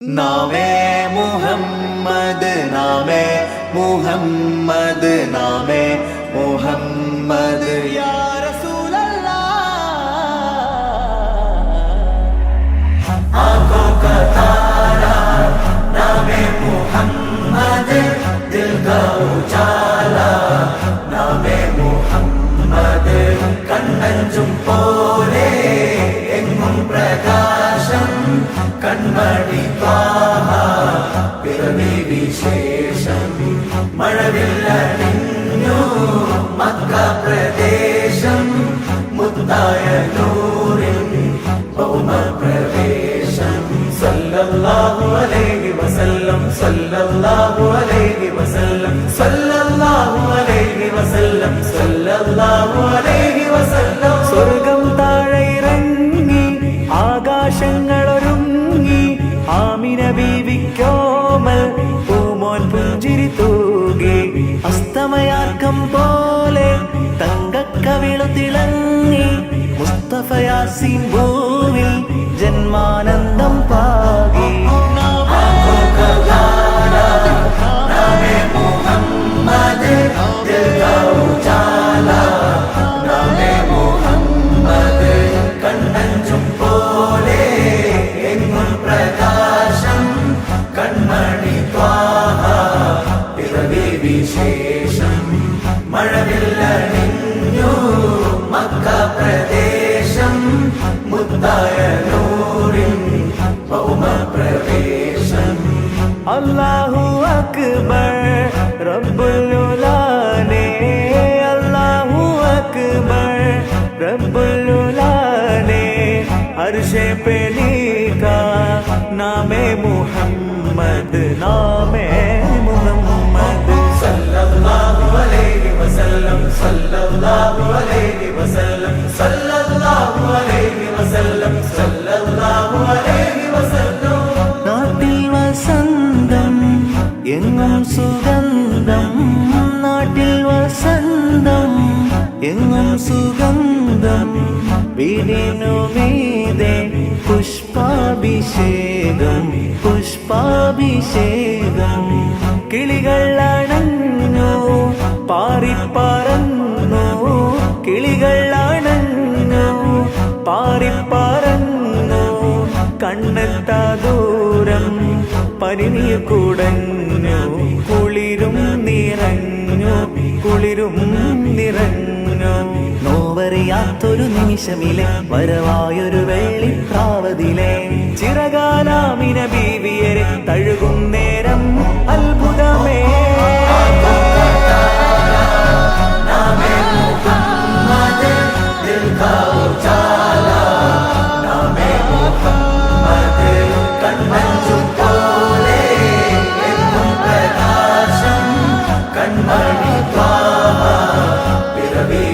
नामे मुहम्मद नामे मुहम्मद नामे मुहम्मद या रसूल अल्लाह। आंखों का तारा नामे मुहम्मद, दिल का उजाला नामे मुहम्मद, कण्णंजुम पोले एंगुम प्रकाशम कण्मणि त्वाहा पिरवि विशेषम मഴവില്ലണിഞ്ഞു മക്ക പ്രദേശം മുത്തായ നൂറിൻ ഭൗമ പ്രവേശം സല്ലല്ലാഹു അലൈഹി വസല്ലം സല്ലല്ലാഹു അലൈഹി വസല്ലം സല്ലല്ലാഹു അലൈഹി വസല്ലം സല്ലല്ലാഹു അലൈഹി വസല്ലം സ്വർഗ്ഗം താഴെ ഇറങ്ങി ആകാശങ്ങളൊരുങ്ങി ആമിന ബീവിക്കോമൽ പൂമോൻ പുഞ്ചിരി തൂകി അസ്തമയാർക്കം പോലെ തങ്കക്കവിളു തിളങ്ങി മുസ്തഫ യാസീൻ ഭൂവിൽ ജന്മാനന്ദം പാകി വിശേഷം മഴവില്ലണിഞ്ഞു മക്ക പ്രദേശം മുത്തായ നൂറിൻ ഭൗമ പ്രവേശം അല്ലാഹു അക്ബർ റബ്ബുൽ ഉലാനെ അല്ലാഹു അക്ബർ റബ്ബുൽ ഉലാനെ അർശേ पे लिखा नामे मुहम्मद नामे मुहम्मद सल्लल्लाहु अलैहि वसल्लम सल्लल्लाहु अलैहि वसल्लम सल्लल्लाहु अलैहि वसल्लम सल्लल्लाहु अलैहि वसल्लम നാട്ടിൽ വസന്തം എങ്ങും സുഗന്ധം നാട്ടിൽ വസന്തം എങ്ങും സുഗന്ധം വീടിനു മീതെ പുഷ്പാഭിഷേകം പുഷ്പാഭിഷേകം കിളികൾ അണഞ്ഞു പാറിപ്പറന്നു കിളികൾ അണഞ്ഞു പാറിപ്പറന്നു കണ്ണെത്താ ദൂരം പരിനീർ കുടഞ്ഞു കുളിരും നിറഞ്ഞു കുളിരും നിറഞ്ഞു നോവറിയാത്തൊരു നിമിഷമിലെ വരവായൊരു വെള്ളിപ്രാവതിലെ ചിറകാലാമിന ബീവിയരെ തഴുകും നേരം അത്ഭുതമേ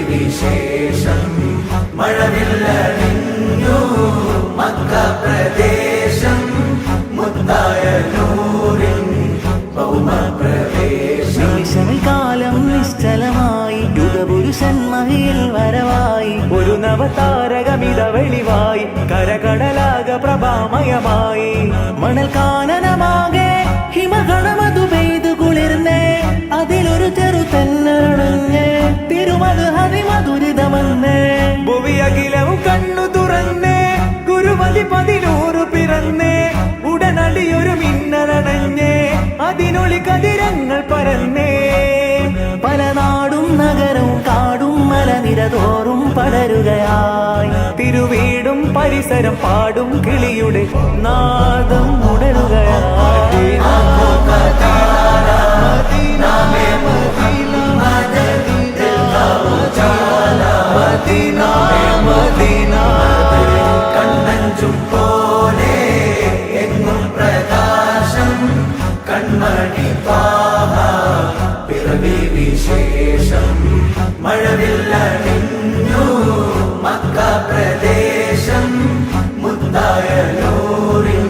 വിശേഷം മഴവില്ലണിഞ്ഞു മക്ക പ്രദേശം മുത്തായ നൂറിൻ ഭൗമ പ്രവേശം നിമിഷമിൽ കാലം നിശ്ചലമായി യുഗപുരുഷൻ മഹിയിൽ വരവായി ഒരു നവതാരകമിത വെളിവായി കരകടലാക പ്രഭാമയമായി മണൽ കാനനമാകെ ഹിമഗണമതു പെയ്തു കുളിർന്നേ അതിലൊരു ചെറു തെന്നണഞ്ഞേ തിരുമത് ഹരിമധുരിതമെന്നേ ഭുവിയകിലവും കണ്ണു തുറന്നേ ഗുരുമതി 11 പിറന്നേ ഉടനടിയൊരു മിന്നലണഞ്ഞേ അതിനൊളി കതിരങ്ങൾ പരന്നേ പല നാടും നഗരവും കാടും മലനിരതോറും പടരുകയായി തിരുവീടും പരിസരം പാടും കിളിയുടെ നാദം ഉടരുകയായി മദീന മദീന കണ്ണഞ്ചും പോലെ എങ്ങും പ്രകാശം കൺമണി ത്വാഹ പിറവി വിശേഷം മഴവില്ലണിഞ്ഞു മക്ക പ്രദേശം മുത്തായ നൂറിൻ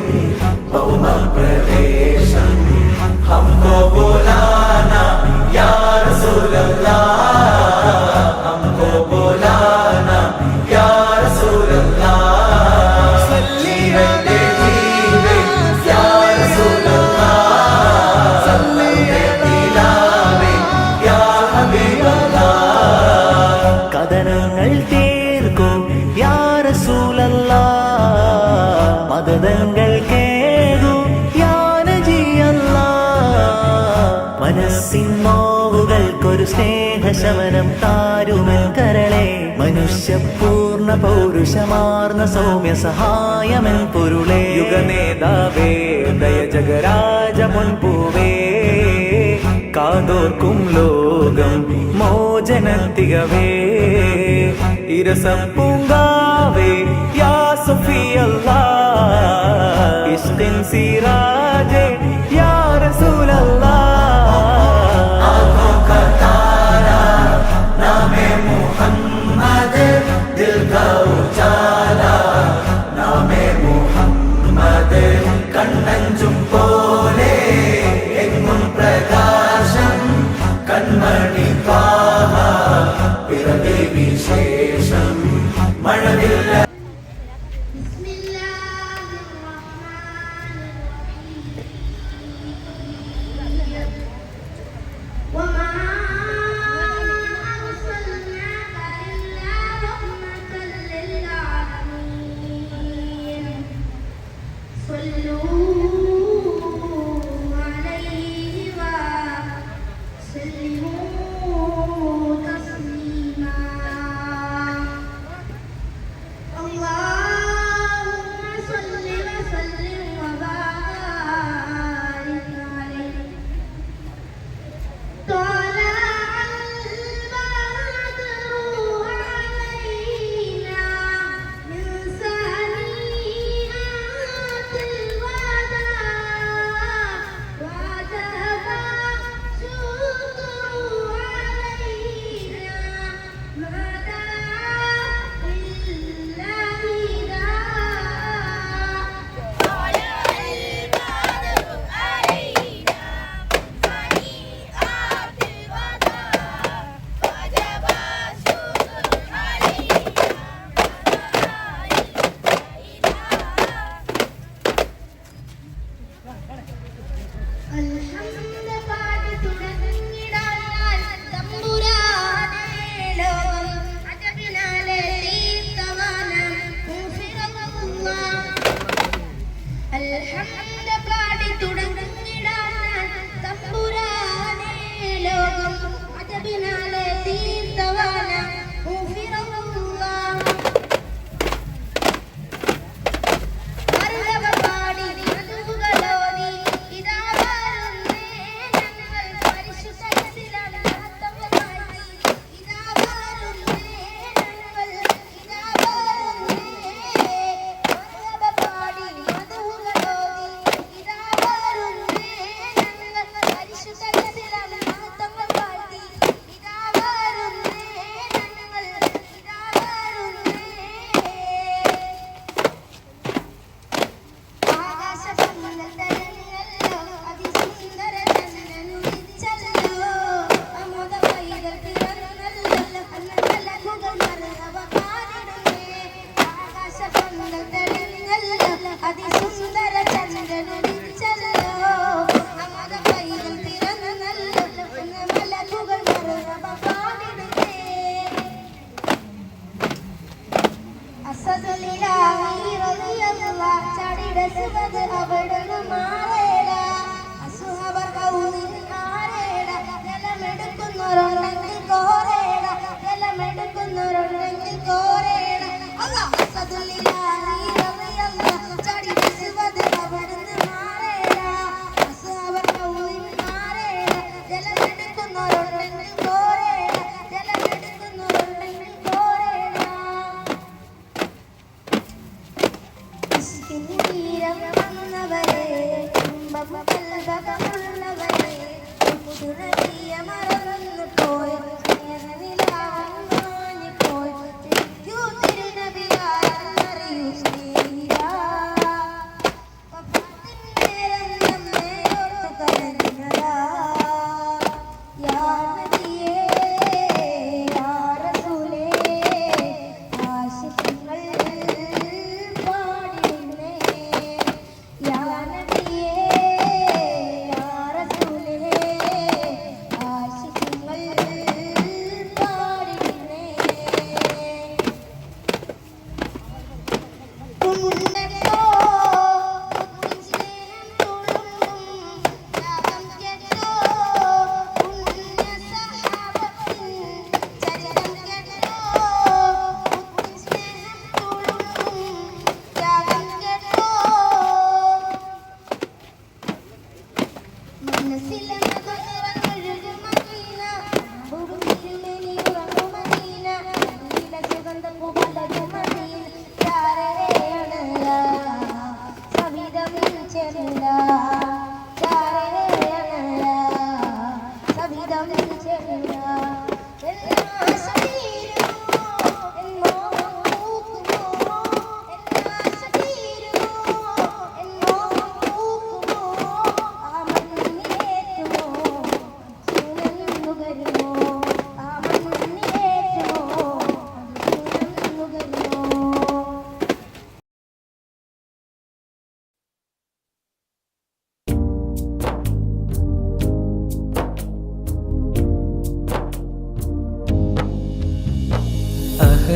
ഭൗമ പ്രവേശം ഹംകോ ബുലാനാ യാ റസൂൽ അല്ലാഹ് हमको बुलाना या रसूल ഞങ്ങൾക്കേകൂ മനസ്സിൻ നോവുകൾക്കൊരു സ്നേഹശമനം താരുമൻ കരളെ മനുഷ്യപൂർണ്ണ പൗരുഷമാർന്ന സൗമ്യ സഹായമൻ പൊരുളേ യുഗനേതാവേ ദയ ജഗരാജ പൊൻപൂവേ കാതോർക്കും ലോകം മോചനത്തികവേ ഇരസപ്പൂങ്കാവേ യാ സുഫിയല്ലാ ഇഷ്കിൻ സിറാജേ യാ റസൂലല്ലാ दिल का उजाला नामे मुहम्मद कण्णഞ്ചും പോലെ എങ്ങും പ്രകാശം കൺമണി ത്വാഹ പിറവി വിശേഷം മഴവില്ല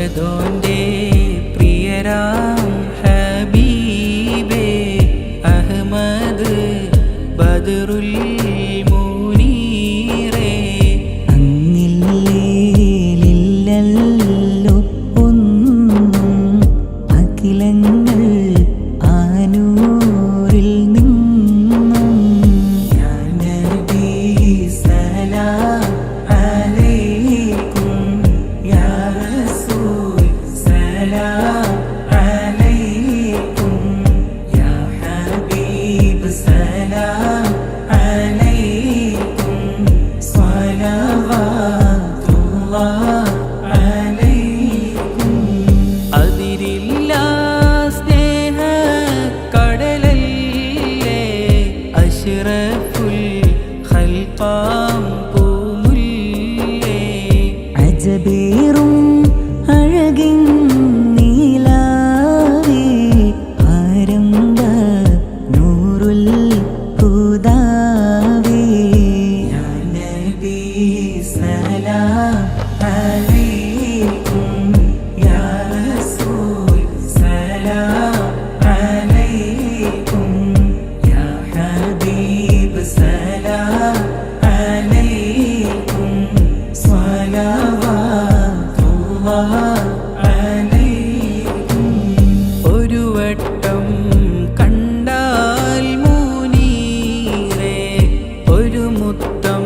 അഹദോന്റെ പ്രിയരാം ഹബീബേ അഹ്മദ് ബദറുൽ മുനീറേ അങ്ങില്ലേലില്ലല്ലോ ഒന്നും അഖിലങ്ങൾ ആനൂരിൽ നിന്നും യാ നബി സലാം അലൈക്കും യാ റസൂൽ സലാം അലൈക്കും യാ ഹബീബ് സലാം അലൈക്കും സ്വലവാതുല്ലാഹ് അലൈക്കും അതിരില്ലാ സ്നേഹക്കടലല്ലേ അഷ്റഫുൽ ഖൽഖാം പൂമുല്ലേ അജബേറും അഴകിൻ നീലാവേ ആരംഭ നൂറുൽ ഹുദാവേ യാ നബി സലാം അലൈക്കും യാ റസൂൽ സലാം അലൈക്കും യാ ഹബീബ് സലാം അലൈക്കും സ്വലവാതുല്ലാഹ് അലൈക്കും ഒരു വട്ടം കണ്ടാൽ മുനീറേ ഒരു മുത്തം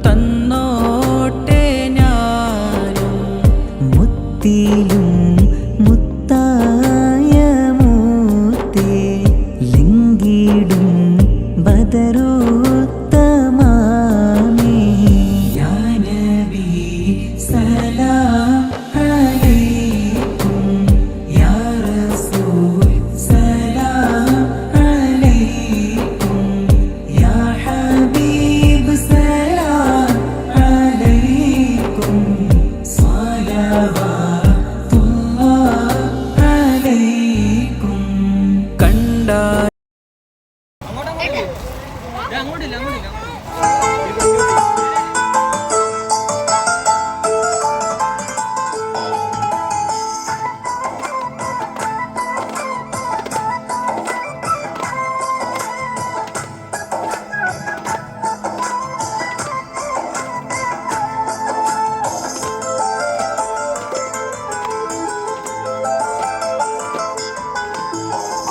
തന്നോട്ടെ ഞാനും മുത്തിലും മുത്തായ മൂത്തേ ലിംഗിടും ബദറുത്തമാമേ യാ നബി സലാം അലൈക്കും യാ റസൂൽ സലാം അലൈക്കും യാ ഹബീബ് സലാം അലൈക്കും സ്വലവാതുല്ലാഹ് അലൈക്കും കണ്ടാൽ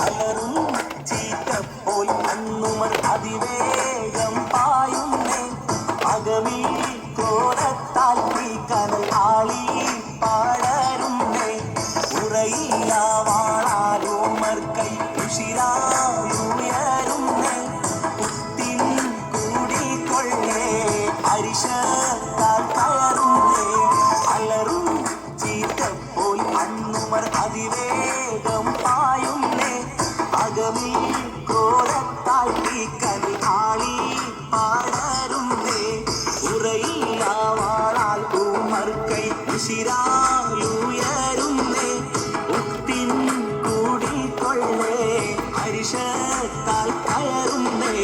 അലറും ചീറ്റപ്പോൾ അന്നുമർ അതിവേഗം പായുന്നേ അകമീ കോരത്താൽ ഈ കനൽ ആളി പാടരുന്നേ ഉറയില്ല വാളാലുമർ കൈ ഉഷിരായുയരുന്നേ കുത്തിൻ കൂടിക്കൊള്ളേ അരിശത്താൽ കയറുന്നേ അലറും ചീറ്റപ്പോൾ അന്നുമർ അതിവേഗം പായുന്നേ അകമീ കോരത്താൽ ഈ കനൽ ആളി പാടരുന്നേ ഉറയില്ല വാളാൽ ഉമർ കൈ ഉഷിരാലുയരുന്നേ ഉത്തിൻ കൂടിക്കൊള്ളേ അരിശത്താൽ കയറുന്നേ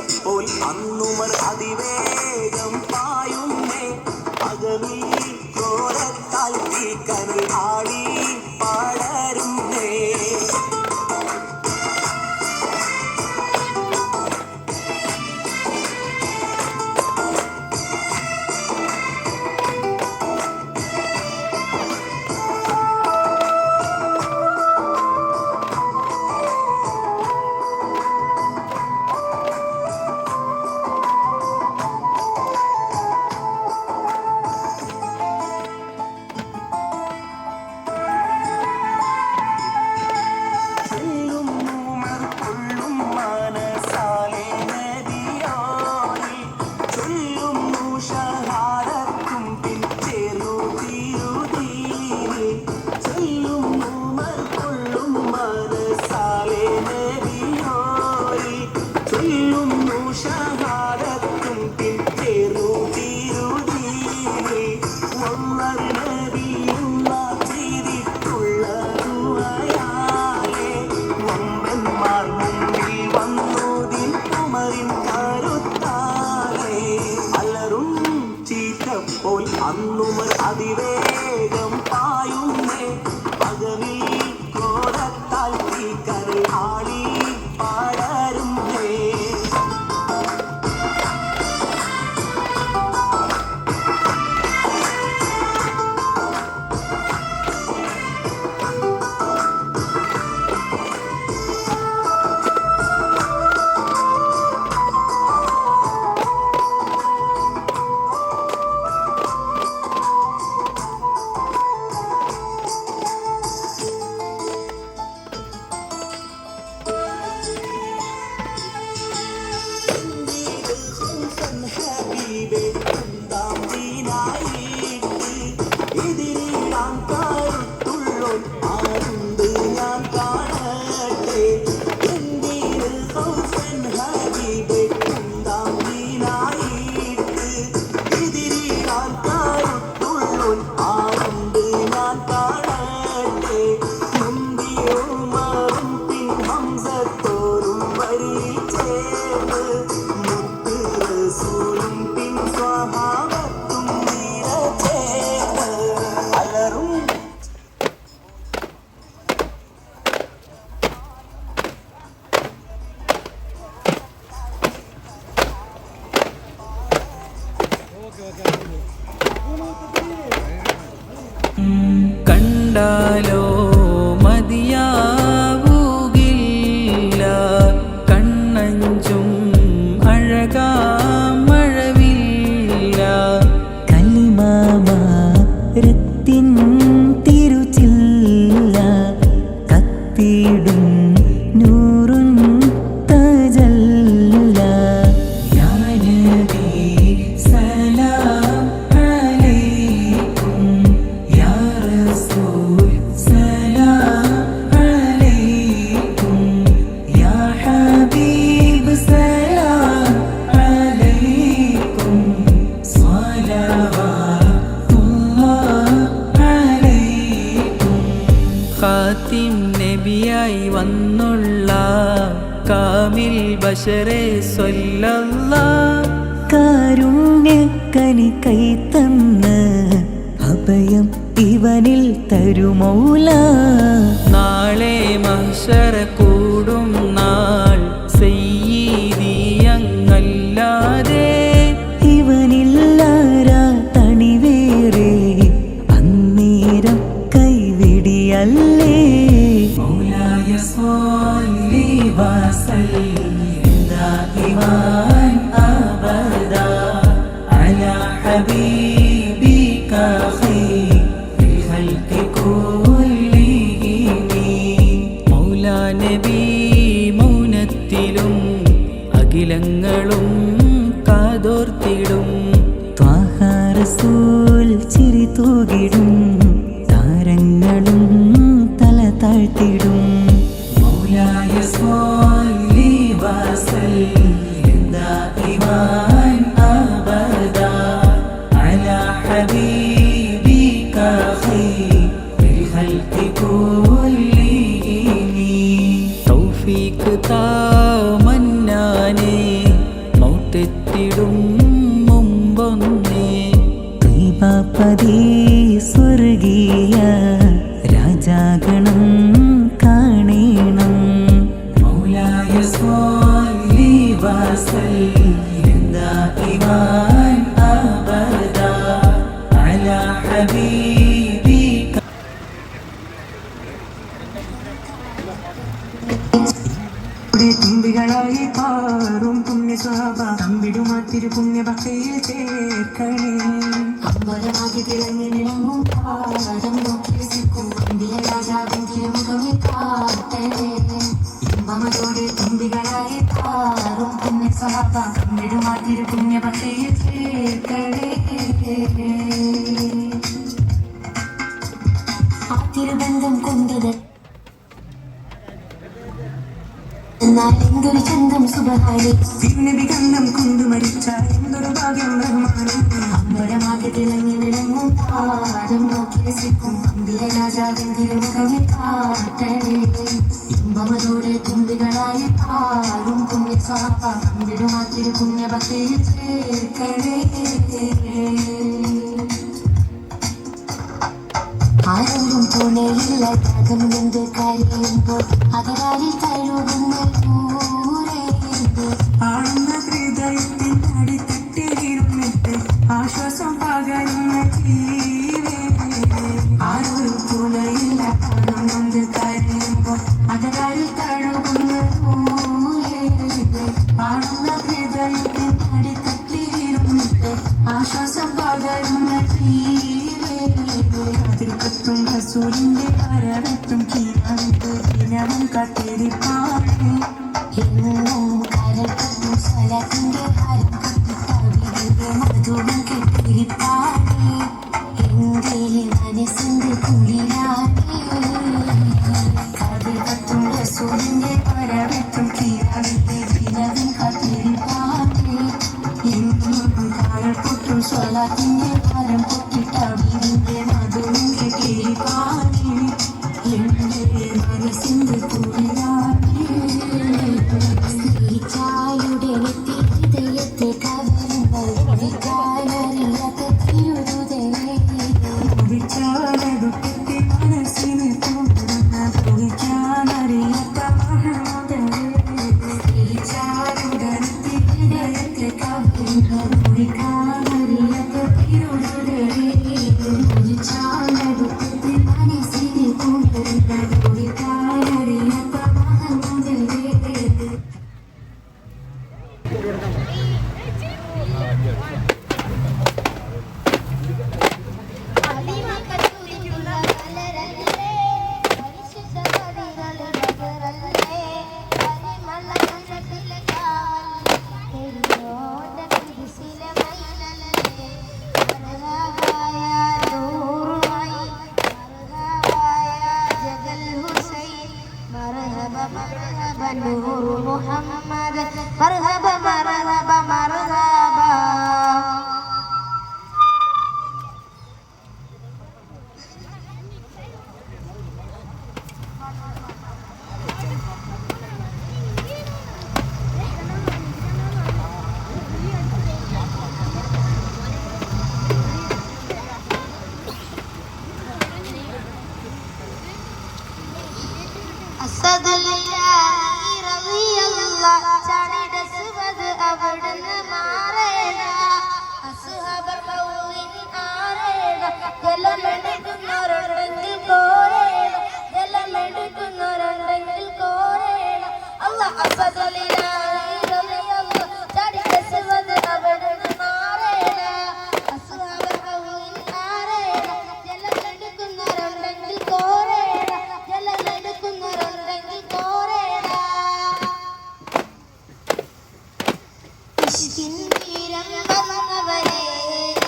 ചീറ്റപ്പോൾ അന്നുമർ അതിവേഗം പായുന്നേ അകവിൽ കോരത്താൽ തീക്കനൽ ആടി പാടരുന്നേ അന്നുമർ അതിവേഗം പായുന്നേ അകവിൽ കോരത്താൽ തീക്കനൽ ആടി പാടരുന്നേ കണ്ടാലോ മതിയാവുകില്ല കണ്ണഞ്ചും അഴകാം മഴവില്ല കലിമാരത്തിൻ തിരുച്ചില്ല കത്തിടും നൂറുൻ തജല്ല യാ നബി സലാം അലൈക്കും യാ റസൂൽ സലാം അലൈക്കും യാ ഹബീബ് സലാം അലൈക്കും സ്വലവാത്തുല്ലാഹ് അലൈക്കും ഖാത്തിം നബിയായി വന്നുള്ള കാമിൽ ബശറെ സ്വല്ലല്ലാഹ് കാരുണ്യക്കനി കൈത്തന്ന് അഭയം ഇവനിൽ തരുമൗല നാളെ മഹ്ശറ കൂടും നാൾ സയ്യിദിയങ്ങല്ലാതെ ഇവനില്ലാരാ തണിവേറെ അന്നേരം കൈവിടിയല്ലേ മൗലായ സ്വല്ലി വസല്ലിം ദായിമാൻ അബദാ അലാ ഹബീബിക ഖൈറിൽ ഖൽഖി കുല്ലിഹിം മൗലാ നബി മൗനത്തിലും അഖിലങ്ങളും കാതോർത്തിടും ത്വാഹ റസൂൽ ചിരി തൂകിടും താരങ്ങളും തല താഴ്ത്തിടും മൗലായ സ്വല്ലി വസല്ലിം ദായിമാൻ അബദാ അലാ ഹബീബിക ഖൈറിൽ ഖൽഖി കുല്ലിഹിം തൗഫീഖ് താ മന്നാനേ പാറും പുണ്യ സ്വഭാവ തമ്പിടുമാത്തിരു പുണ്യ ഭക്തിയിൽ ചേർക്കണേ അമ്പലമാകി തിളങ്ങി നിളങ്ങും പാദം നോക്കി രസിക്കും ഇന്ത്യ രാജാവിൻ തിരുമുഖമേ കാട്ടണേ ഇമ്പമതോടെ തുമ്പികളായി പാറും പുണ്യ സ്വഭാവ തമ്പിടുമാത്തിരു പുണ്യ ഭക്തിയിൽ ചേർക്കണേ ആ തിരുബന്ധം കൊണ്ടത് എന്നാൽ എന്തൊരു ചന്തം സുബഹാനി തിരുനബി ഗന്ധം കൊണ്ടു മരിച്ച എന്തൊരു ഭാഗ്യം റഹ്മാനും അമ്പലമാകെ തിളങ്ങി വിളങ്ങും പാദം നോക്കി രസിക്കും അമ്പിയ രാജാവിൻ തിരുമുഖമേ കാട്ടണേ ഇമ്പമതോടെ തുമ്പികളായി പാറും പുണ്യ സ്വാപ അമ്പിടുമാത്തിരു പുണ്യ ഭക്തിയിൽ ചേർക്കണേ ആരോടും തുണയില്ല ത്യാഗം എന്ത് കരയുമ്പോൾ അതരാലിൽ കഴുകുന്ന ആടുന്ന ഹൃദയത്തിൻ അടിത്തട്ടിലിരുന്നിട്ട് ആശ്വാസം പകരുന്ന ജീവേ ആരോടും തുണയില്ല ത്യാഗം എന്ത് കരയുമ്പോൾ അതരാലിൽ കഴുകുന്ന ആടുന്ന ഹൃദയത്തിൻ അടിത്തട്ടിലിരുന്നിട്ട് ആശ്വാസം പകരുന്ന അതിർക്കത്തും റസൂലിന്റെ കരവത്തും കീഴാനിട്ട് ദിനവും കത്തിരിപ്പാണ് എന്നും കരക്കത്തും സ്വലത്തിന്റെ ഹരം കത്തിത്തവിയുടെ മധുരം കെട്ടിരിപ്പാണ് എന്റെ മനസ്സിന്റെ കുളിരാണ് കരകത്തും റസൂലിന്റെ കരവത്തും കീഴാനിട്ട് ദിനവും കത്തിരിപ്പാണ് എന്നും കരക്കൊട്ടും സ്വലത്തിന്റെ ഹരം കെട്ടിത്തവിയുടെ മധുരം കെട്ടിരിപ്പാണ് എന്റെ മനസ്സിന്റെ കുളിരാണ് ചായുടെ ഹൃദയത്തെ കവരുന്നറിയാത്ത വിചാരടുക്കത്തെ മനസ്സിന് തോന്നുന്ന വിളിക്കാനറിയാത്ത ചായുടെ ഹൃദയത്തെ കവരുന്നറിയാത്ത ചാടുക്കത്തെ മനസ്സിനെ കൊണ്ടുവരുന്ന വിളിക്കാനറിയാത്ത نور محمد مرحبا مرحبا مرحبا أسد الله رضي الله سعيد سبد أبدنا معرنا أصحاب القوم آرنا جلمنكم نورنجل كورنا جلمنكم نورنجل كورنا الله أسد الله رضي الله سعيد سبد أبدنا معرنا أصحاب القوم آرنا جلمنكم نورنجل كورنا جلمنكم نورنجل كورنا ഇഷ്കിൻ തീരം വന്നവരെ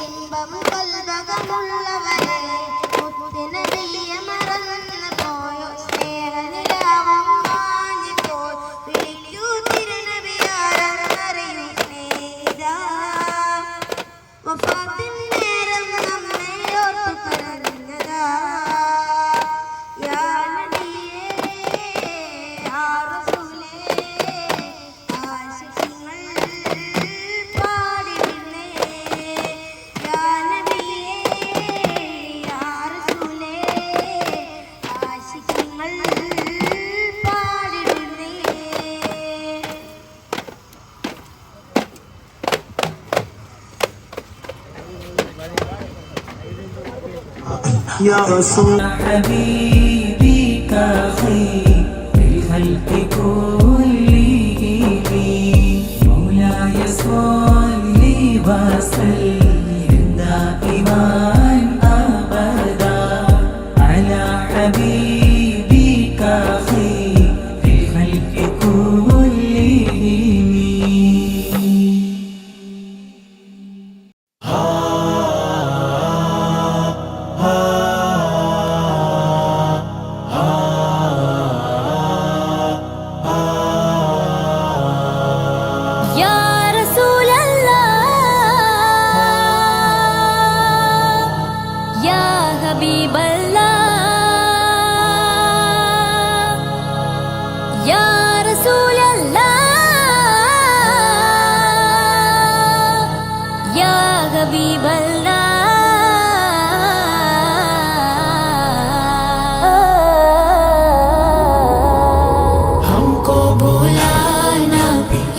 ഇമ്പം കൽബകമുള്ളവരെ മുത്തുനബിയെ മറന്നു പോയോ സ്നേഹനിലാവം മാഞ്ഞു പോയി വിളിക്കൂ തിരുനബിയാരെന്നറിയൂ സ്നേഹിതാ വഫാത്തിൻ നേരം നമ്മെ ഓർത്തു കരഞ്ഞതാ യാ നബിയേ യാ റസൂലേ ആശിഖുകൾ പാടിടുന്നേ യാ നബിയേ യാ റസൂലേ ആശിഖുകൾ പാടിടുന്നേ يا رسول حبيبي كخير الخلق كلهم وصل دائما أبدا على حبيبك خير الخلق كلهم. يا رسول الله يا حبيب الله يا رسول الله يا حبيب الله हमको भुलाना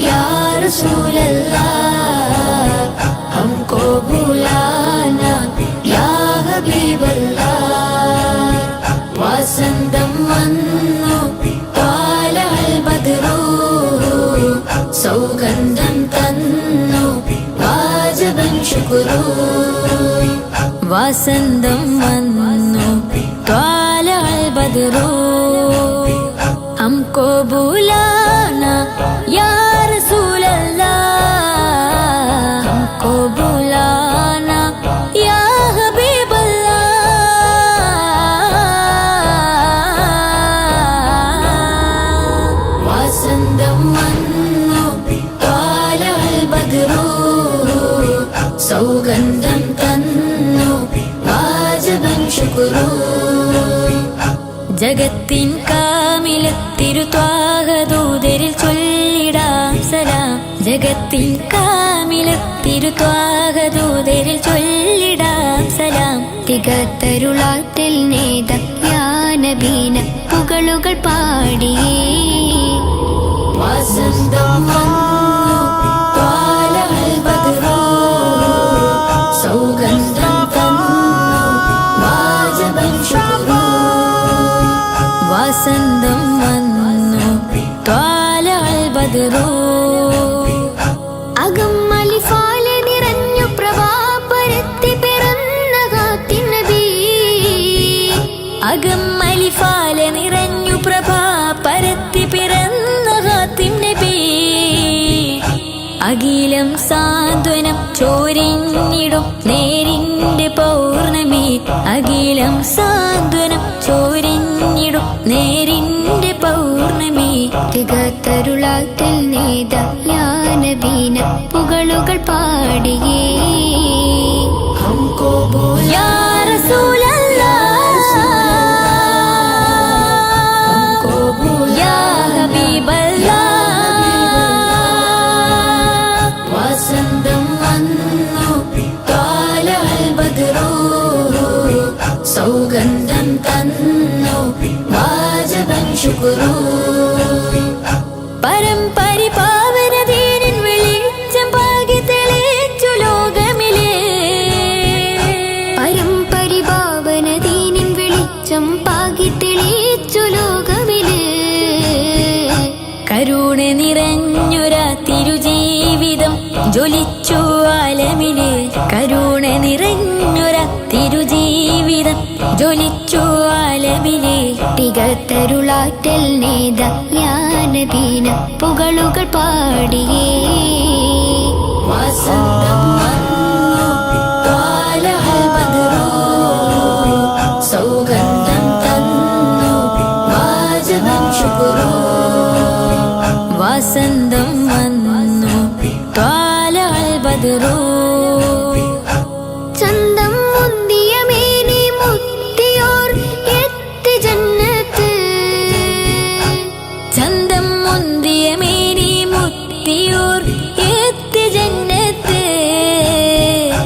या रसूल अल्लाह हमको भुलाना या हबीब अल्लाह वसंतम वन्नु तालअल बद्रू सौगंधम तन्नु वाजबन शुक्रू वसंतम वन्नु तालअल बद्रू हमको भुलाना या रसूल अल्लाह हमको भुलाना या हबीब अल्लाह वसंतम वन्नु तालअल बद्रू सौगंधम तन्नु वाजबन शुक्रू ജഗത്തിൻ കാമിലത്തിരുത്വാഹദൂതരിൽ ചൊല്ലിടാം സലാം ജഗത്തിൻ കാമിലത്തിരുത്വാഹദൂതരിൽ ചൊല്ലിടാം സലാം തികത്തരുളാറ്റൽ നേത യാ നബീന പുകളുകൾ പാടിയേ വസന്തം വന്നു ത്വാലഅൽ ബദ്റു സൗഗന്ധം തന്നു വാജബൻ ശുക്രു വസന്തം വന്നു ത്വാലഅൽ ബദ്റു അകമലിഫാലെ നിറഞ്ഞു പ്രഭാപരത്തി പിറന്ന ഖാത്തിൻ നബി അകമലിഫാലെ നിറഞ്ഞു പ്രഭാപരത്തി പിറന്ന ഖാത്തിൻ നബി അഖിലം സാന്ത്വനം ചോരിഞ്ഞിടും നേരിന്റെ പൗർണമി അഖിലം സാന്ത്വനം ചോരിഞ്ഞിടും നേരിന്റെ പൗർണമി തികത്തരുളാറ്റൽ നേത യാ നബീന പുകളുകൾ പാടിയേ हमको യാ റസൂൽ അല്ലാഹ് हमको യാ ഹബീബ് അല്ലാഹ് വസന്തം വന്നു താലഅൽ ബദ്റു സൗഗന്ധം തന്നു വാജബൻ ശുക്രു പരമ്പരിപാവന ദീനിൻ വെളിച്ചം പാകി തെളിച്ചു ലോകമിലേ പരമ്പരിപാവന ദീനിൻ വെളിച്ചം പാകി തെളിച്ചു ലോകമിലേ കരുണ നിറഞ്ഞൊരാ തിരുജീവിതം ജ്വലിച്ചു ആലമിലേ കരുണ നിറഞ്ഞൊരാ തിരുജീവിതം ജ്വലിച്ചു ആലമിലേ തികത്തരുളാറ്റൽ നേത യാ നബീന പുകളുകൾ പാടിയേ വസന്തം വന്നു ത്വാലഅൽ ബദ്റു സൗഗന്ധം തന്നു വാജബൻ ശുക്രു വസന്തം വന്നു ത്വാലഅൽ ബദ്റു